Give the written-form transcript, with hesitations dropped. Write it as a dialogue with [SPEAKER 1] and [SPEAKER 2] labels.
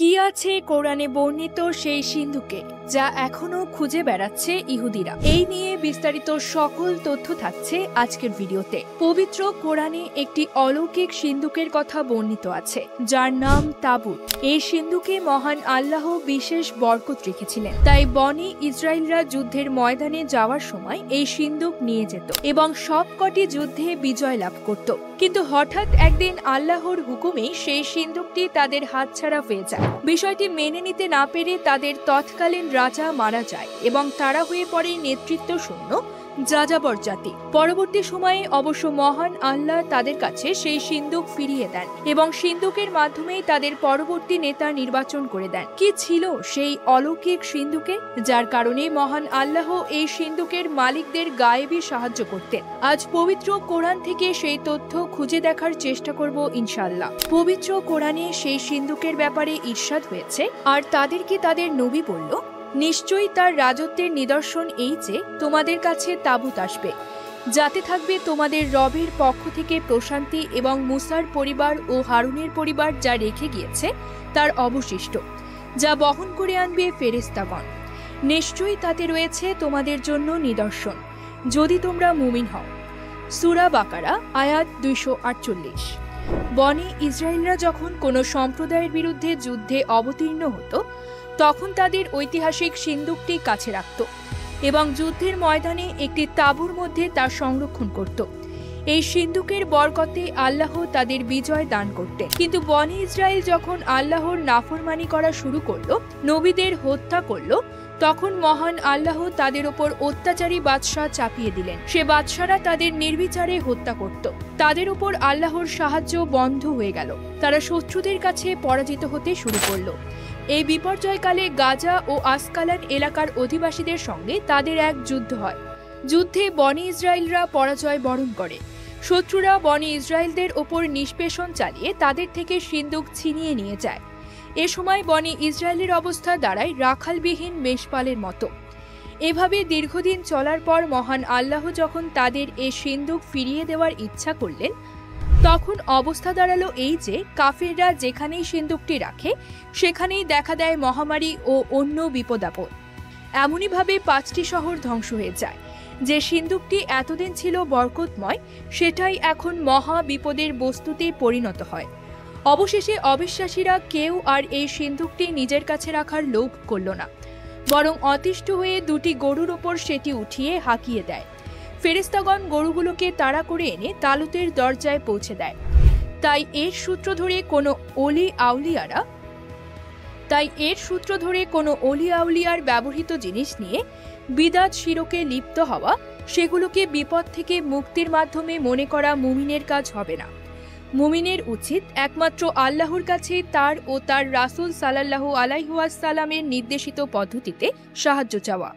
[SPEAKER 1] কি আছে কোরআনে বর্ণিত সেই সিন্ধুকে যা এখনো খুঁজে বেড়াচ্ছে ইহুদিরা? এই নিয়ে বিস্তারিত সকল তথ্য থাকছে আজকের ভিডিওতে। পবিত্র কোরআনে একটি অলৌকিক সিন্ধুকের কথা বর্ণিত আছে যার নাম তাবুত। এই সিন্ধুকে মহান আল্লাহ বিশেষ বরকত রেখেছিলেন, তাই বনি ইসরায়েলরা যুদ্ধের ময়দানে যাওয়ার সময় এই সিন্ধুক নিয়ে যেত এবং সবকটি যুদ্ধে বিজয় লাভ করত। কিন্তু হঠাৎ একদিন আল্লাহর হুকুমে সেই সিন্ধুকটি তাদের হাতছাড়া হয়ে যায়। বিষয়টি মেনে নিতে না পেরে তাদের তৎকালীন রাজা মারা যায় এবং তারা হয়ে পড়ে নেতৃত্ব শূন্য যাযাবর জাতি। পরবর্তী সময়ে অবশ্য মহান আল্লাহ তাদের কাছে সেই সিন্ধুক ফিরিয়ে দেন এবং সিন্ধুকের মাধ্যমেই তাদের পরবর্তী নেতা নির্বাচন করে দেন। কি ছিল সেই অলৌকিক সিন্ধুকে যার কারণে মহান আল্লাহ এই সিন্ধুকের মালিকদের গায়েবী সাহায্য করতেন? আজ পবিত্র কোরআন থেকে সেই তথ্য খুঁজে দেখার চেষ্টা করব ইনশাআল্লাহ। পবিত্র কোরআনে সেই সিন্ধুকের ব্যাপারে ইরশাদ হয়েছে, আর তাদেরকে তাদের নবী বলল, নিশ্চয়ই তার রাজত্বের নিদর্শন এই যে তোমাদের কাছে তাবুত আসবে, যাতে থাকবে তোমাদের রবের পক্ষ থেকে প্রশান্তি এবং মুসার পরিবার ও হারুনের পরিবার যা রেখে গিয়েছে তার অবশিষ্ট, যা বহন করে আনবে ফেরেশতাগণ। নিশ্চয়ই তাতে রয়েছে তোমাদের জন্য নিদর্শন, যদি তোমরা মুমিন হও। সূরা বাকারা আয়াত 248। বনি ইসরায়েলরা যখন কোনো সম্প্রদায়ের বিরুদ্ধে যুদ্ধে অবতীর্ণ হতো তখন তাদের ঐতিহাসিক সিন্ধুকটি কাছে রাখত এবং যুদ্ধের ময়দানে একটি তাঁবুর মধ্যে তা সংরক্ষণ করত। এই সিন্ধুকের বরকতে আল্লাহ তাদের বিজয় দান করতেন। কিন্তু বনি ইসরায়েল যখন আল্লাহর নাফরমানি করা শুরু করলো, নবীদের হত্যা করলো, তখন মহান আল্লাহ তাদের ওপর অত্যাচারী বাদশাহ চাপিয়ে দিলেন। সে বাদশারা তাদের নির্বিচারে হত্যা করত। তাদের উপর আল্লাহর সাহায্য বন্ধ হয়ে গেল। তারা শত্রুদের কাছে পরাজিত হতে শুরু করলো। এই বিপর্যয়কালে গাজা ও আসকালান এলাকার অধিবাসীদের সঙ্গে তাদের এক যুদ্ধ হয়। যুদ্ধে বনি ইসরায়েলরা পরাজয় বরণ করে। শত্রুরা বনি ইসরায়েলদের ওপর নিষ্পেষণ চালিয়ে তাদের থেকে সিন্ধুক ছিনিয়ে নিয়ে যায়। এ সময় বনি ইসরায়েলের অবস্থা দাঁড়ায় রাখালবিহীন মেষপালের মতো। এভাবে দীর্ঘদিন চলার পর মহান আল্লাহ যখন তাদের এ সিন্ধুক ফিরিয়ে দেওয়ার ইচ্ছা করলেন, তখন অবস্থা দাঁড়ালো এই যে কাফেররা যেখানেই সিন্ধুকটি রাখে সেখানেই দেখা দেয় মহামারী ও অন্য বিপদাপদ। এমনইভাবে 5টি শহর ধ্বংস হয়ে যায়। যে সিন্ধুকটি এতদিন ছিল বরকতময় সেটাই এখন মহা বিপদের বস্তুতে পরিণত হয়। অবশেষে অবিশ্বাসীরা কেউ আর এই সিন্ধুকটি নিজের কাছে রাখার লোভ করল না, বরং অতিষ্ঠ হয়ে 2টি গরুর ওপর সেটি উঠিয়ে হাঁকিয়ে দেয়। ফেরেশতাগণ গরুগুলোকে তাড়া করে এনে তালুতের দরজায় পৌঁছে দেয়। তাই এর সূত্র ধরে কোনো অলি আউলিয়ার ব্যবহৃত জিনিস নিয়ে বিদআত শিরকে লিপ্ত হওয়া, সেগুলোকে বিপদ থেকে মুক্তির মাধ্যমে মনে করা মুমিনের কাজ হবে না। মুমিনের উচিত একমাত্র আল্লাহর কাছে তার ও তার রাসূল সাল্লাল্লাহু আলাইহি ওয়াসাল্লামের নির্দেশিত পদ্ধতিতে সাহায্য চাওয়া।